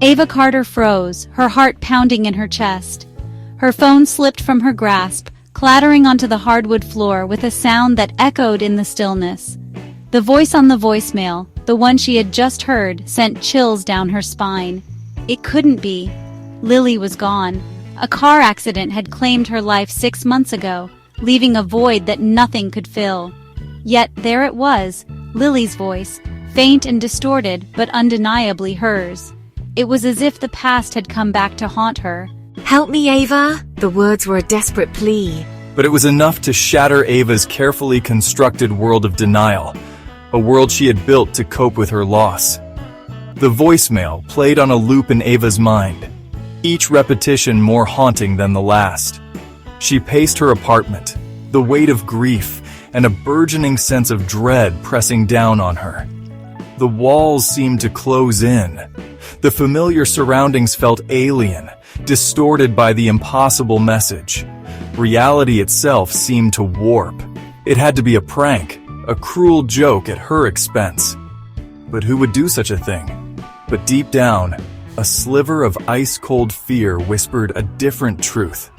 Ava Carter froze, her heart pounding in her chest. Her phone slipped from her grasp, clattering onto the hardwood floor with a sound that echoed in the stillness. The voice on the voicemail, the one she had just heard, sent chills down her spine. It couldn't be. Lily was gone. A car accident had claimed her life 6 months ago, leaving a void that nothing could fill. Yet there it was, Lily's voice, faint and distorted, but undeniably hers. It was as if the past had come back to haunt her. "Help me, Ava!" The words were a desperate plea. But it was enough to shatter Ava's carefully constructed world of denial, a world she had built to cope with her loss. The voicemail played on a loop in Ava's mind, each repetition more haunting than the last. She paced her apartment, the weight of grief and a burgeoning sense of dread pressing down on her. The walls seemed to close in. The familiar surroundings felt alien, distorted by the impossible message. Reality itself seemed to warp. It had to be a prank, a cruel joke at her expense. But who would do such a thing? But deep down, a sliver of ice-cold fear whispered a different truth.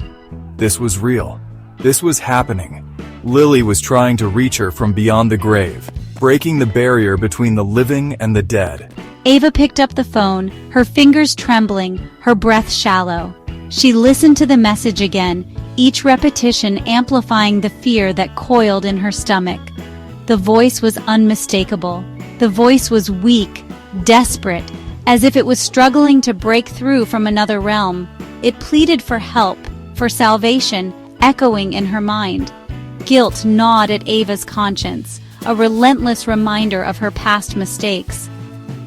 This was real. This was happening. Lily was trying to reach her from beyond the grave, breaking the barrier between the living and the dead. Ava picked up the phone, her fingers trembling, her breath shallow. She listened to the message again, each repetition amplifying the fear that coiled in her stomach. The voice was unmistakable. The voice was weak, desperate, as if it was struggling to break through from another realm. It pleaded for help, for salvation, echoing in her mind. Guilt gnawed at Ava's conscience, a relentless reminder of her past mistakes.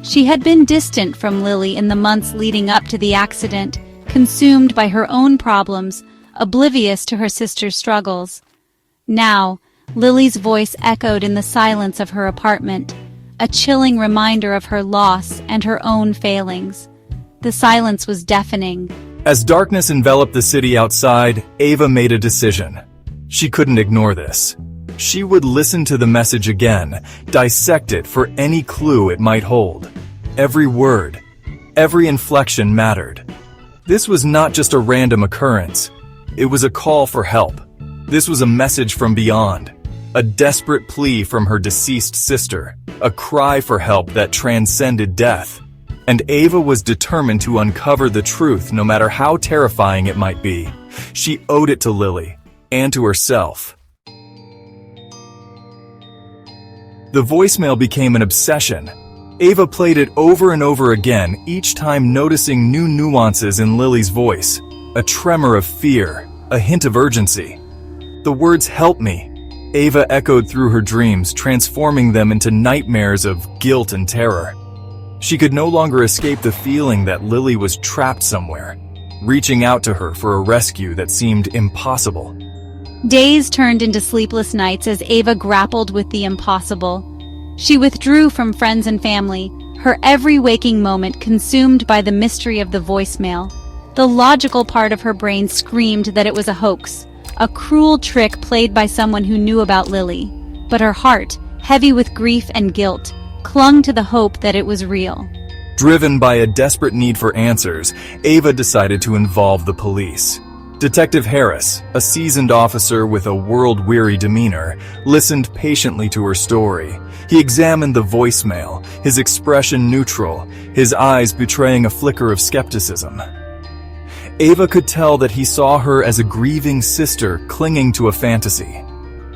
She had been distant from Lily in the months leading up to the accident, consumed by her own problems, oblivious to her sister's struggles. Now, Lily's voice echoed in the silence of her apartment, a chilling reminder of her loss and her own failings. The silence was deafening. As darkness enveloped the city outside, Ava made a decision. She couldn't ignore this. She would listen to the message again, dissect it for any clue it might hold. Every word, every inflection mattered. This was not just a random occurrence. It was a call for help. This was a message from beyond, a desperate plea from her deceased sister, a cry for help that transcended death. And Ava was determined to uncover the truth no matter how terrifying it might be. She owed it to Lily, and to herself. The voicemail became an obsession. Ava played it over and over again, each time noticing new nuances in Lily's voice, a tremor of fear, a hint of urgency. The words "help me," Ava echoed through her dreams, transforming them into nightmares of guilt and terror. She could no longer escape the feeling that Lily was trapped somewhere, reaching out to her for a rescue that seemed impossible. Days turned into sleepless nights as Ava grappled with the impossible. She withdrew from friends and family, her every waking moment consumed by the mystery of the voicemail. The logical part of her brain screamed that it was a hoax, a cruel trick played by someone who knew about Lily. But her heart, heavy with grief and guilt, clung to the hope that it was real. Driven by a desperate need for answers, Ava decided to involve the police. Detective Harris, a seasoned officer with a world-weary demeanor, listened patiently to her story. He examined the voicemail, his expression neutral, his eyes betraying a flicker of skepticism. Ava could tell that he saw her as a grieving sister clinging to a fantasy.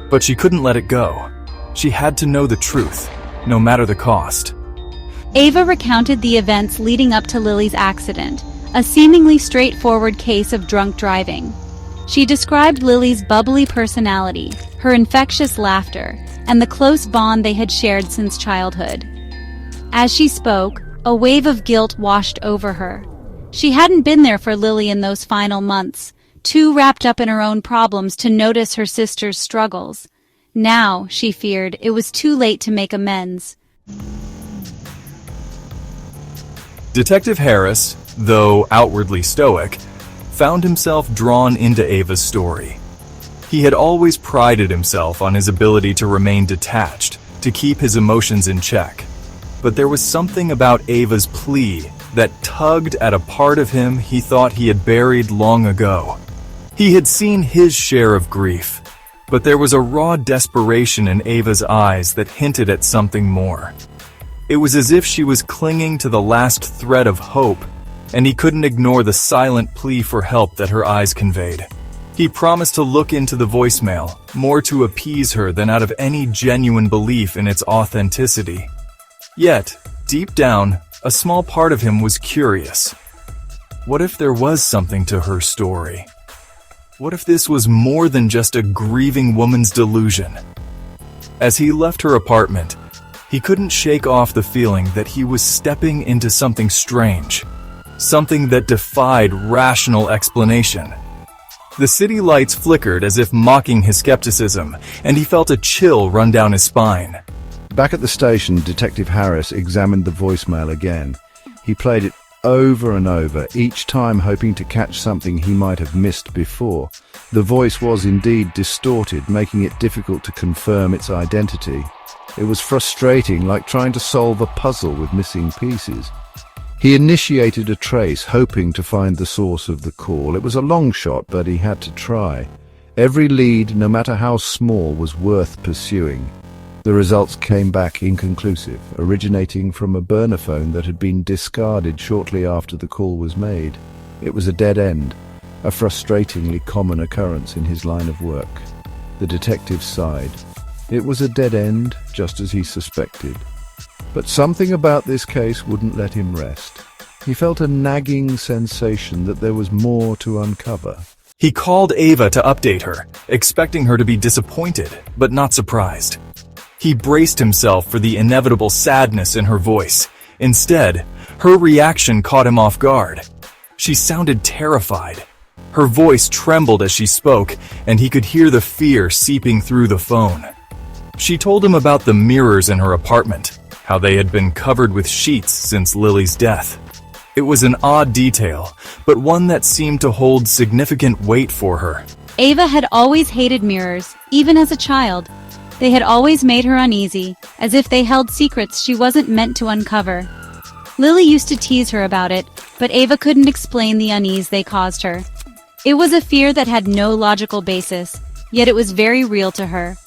But she couldn't let it go. She had to know the truth, no matter the cost. Ava recounted the events leading up to Lily's accident, a seemingly straightforward case of drunk driving. She described Lily's bubbly personality, her infectious laughter, and the close bond they had shared since childhood. As she spoke, a wave of guilt washed over her. She hadn't been there for Lily in those final months, too wrapped up in her own problems to notice her sister's struggles. Now, she feared, it was too late to make amends. Detective Harris, though outwardly stoic, found himself drawn into Ava's story. He had always prided himself on his ability to remain detached, to keep his emotions in check. But there was something about Ava's plea that tugged at a part of him he thought he had buried long ago. He had seen his share of grief, but there was a raw desperation in Ava's eyes that hinted at something more. It was as if she was clinging to the last thread of hope, and he couldn't ignore the silent plea for help that her eyes conveyed. He promised to look into the voicemail, more to appease her than out of any genuine belief in its authenticity. Yet, deep down, a small part of him was curious. What if there was something to her story? What if this was more than just a grieving woman's delusion? As he left her apartment, he couldn't shake off the feeling that he was stepping into something strange, something that defied rational explanation. The city lights flickered as if mocking his skepticism, and he felt a chill run down his spine. Back at the station, Detective Harris examined the voicemail again. He played it over and over, each time hoping to catch something he might have missed before. The voice was indeed distorted, making it difficult to confirm its identity. It was frustrating, like trying to solve a puzzle with missing pieces. He initiated a trace, hoping to find the source of the call. It was a long shot, but he had to try. Every lead, no matter how small, was worth pursuing. The results came back inconclusive, originating from a burner phone that had been discarded shortly after the call was made. It was a dead end, a frustratingly common occurrence in his line of work. The detective sighed. It was a dead end, just as he suspected. But something about this case wouldn't let him rest. He felt a nagging sensation that there was more to uncover. He called Ava to update her, expecting her to be disappointed, but not surprised. He braced himself for the inevitable sadness in her voice. Instead, her reaction caught him off guard. She sounded terrified. Her voice trembled as she spoke, and he could hear the fear seeping through the phone. She told him about the mirrors in her apartment, how they had been covered with sheets since Lily's death. It was an odd detail, but one that seemed to hold significant weight for her. Ava had always hated mirrors, even as a child. They had always made her uneasy, as if they held secrets she wasn't meant to uncover. Lily used to tease her about it, but Ava couldn't explain the unease they caused her. It was a fear that had no logical basis, yet it was very real to her.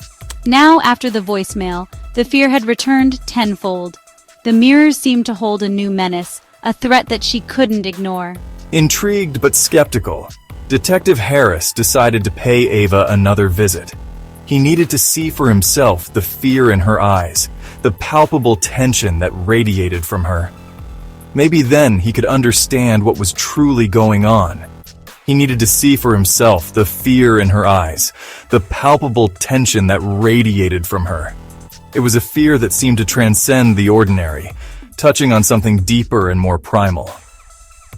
Now, after the voicemail, the fear had returned tenfold. The mirrors seemed to hold a new menace, a threat that she couldn't ignore. Intrigued but skeptical, Detective Harris decided to pay Ava another visit. He needed to see for himself the fear in her eyes, the palpable tension that radiated from her. Maybe then he could understand what was truly going on. He needed to see for himself the fear in her eyes, the palpable tension that radiated from her. It was a fear that seemed to transcend the ordinary, touching on something deeper and more primal.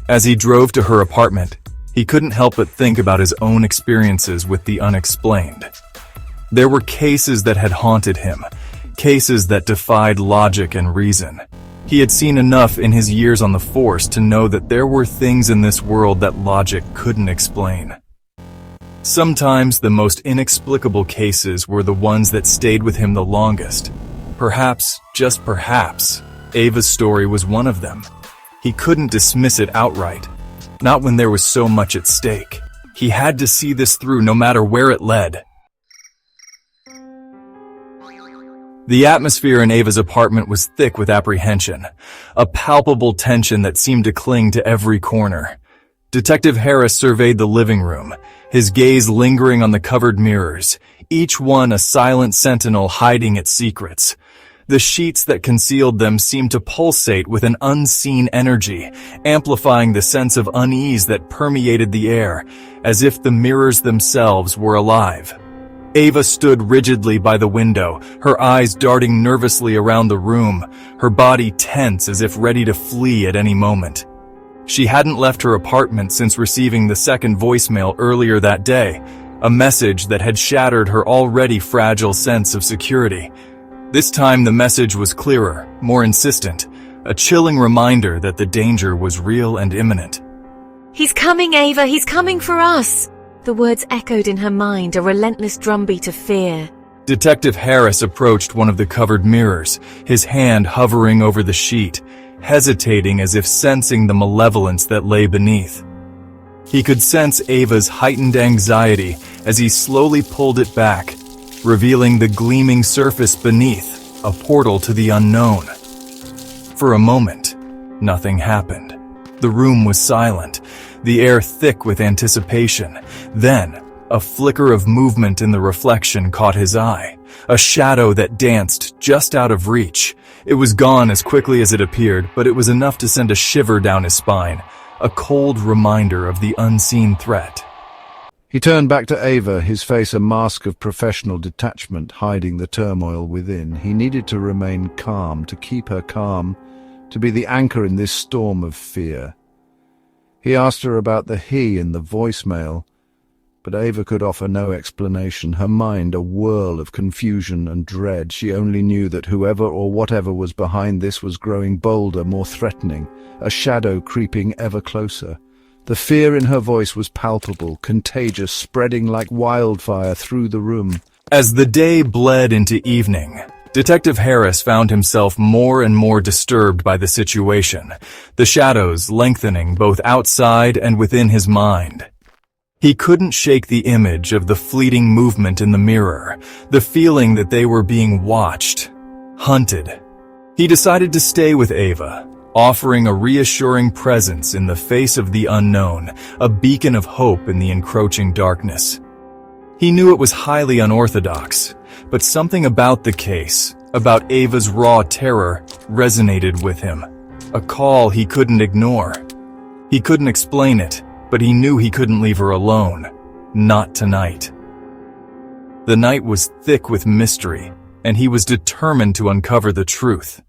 As he drove to her apartment, he couldn't help but think about his own experiences with the unexplained. There were cases that had haunted him, cases that defied logic and reason. He had seen enough in his years on the force to know that there were things in this world that logic couldn't explain. Sometimes the most inexplicable cases were the ones that stayed with him the longest. Perhaps, just perhaps, Ava's story was one of them. He couldn't dismiss it outright, not when there was so much at stake. He had to see this through no matter where it led. The atmosphere in Ava's apartment was thick with apprehension, a palpable tension that seemed to cling to every corner. Detective Harris surveyed the living room, his gaze lingering on the covered mirrors, each one a silent sentinel hiding its secrets. The sheets that concealed them seemed to pulsate with an unseen energy, amplifying the sense of unease that permeated the air, as if the mirrors themselves were alive. Ava stood rigidly by the window, her eyes darting nervously around the room, her body tense as if ready to flee at any moment. She hadn't left her apartment since receiving the second voicemail earlier that day, a message that had shattered her already fragile sense of security. This time the message was clearer, more insistent, a chilling reminder that the danger was real and imminent. "He's coming, Ava, he's coming for us!" The words echoed in her mind, a relentless drumbeat of fear. Detective Harris approached one of the covered mirrors, his hand hovering over the sheet. hesitating as if sensing the malevolence that lay beneath. He could sense Ava's heightened anxiety as he slowly pulled it back, revealing the gleaming surface beneath, a portal to the unknown. For a moment, nothing happened. The room was silent, the air thick with anticipation. Then, a flicker of movement in the reflection caught his eye, a shadow that danced just out of reach. It was gone as quickly as it appeared, but it was enough to send a shiver down his spine, a cold reminder of the unseen threat. He turned back to Ava, his face a mask of professional detachment hiding the turmoil within. He needed to remain calm, to keep her calm, to be the anchor in this storm of fear. He asked her about the he in the voicemail, but Ava could offer no explanation, her mind a whirl of confusion and dread. She only knew that whoever or whatever was behind this was growing bolder, more threatening, a shadow creeping ever closer. The fear in her voice was palpable, contagious, spreading like wildfire through the room. As the day bled into evening, Detective Harris found himself more and more disturbed by the situation, the shadows lengthening both outside and within his mind. He couldn't shake the image of the fleeting movement in the mirror, the feeling that they were being watched, hunted. He decided to stay with Ava, offering a reassuring presence in the face of the unknown, a beacon of hope in the encroaching darkness. He knew it was highly unorthodox, but something about the case, about Ava's raw terror, resonated with him. A call he couldn't ignore. He couldn't explain it, but he knew he couldn't leave her alone. Not tonight. The night was thick with mystery, and he was determined to uncover the truth.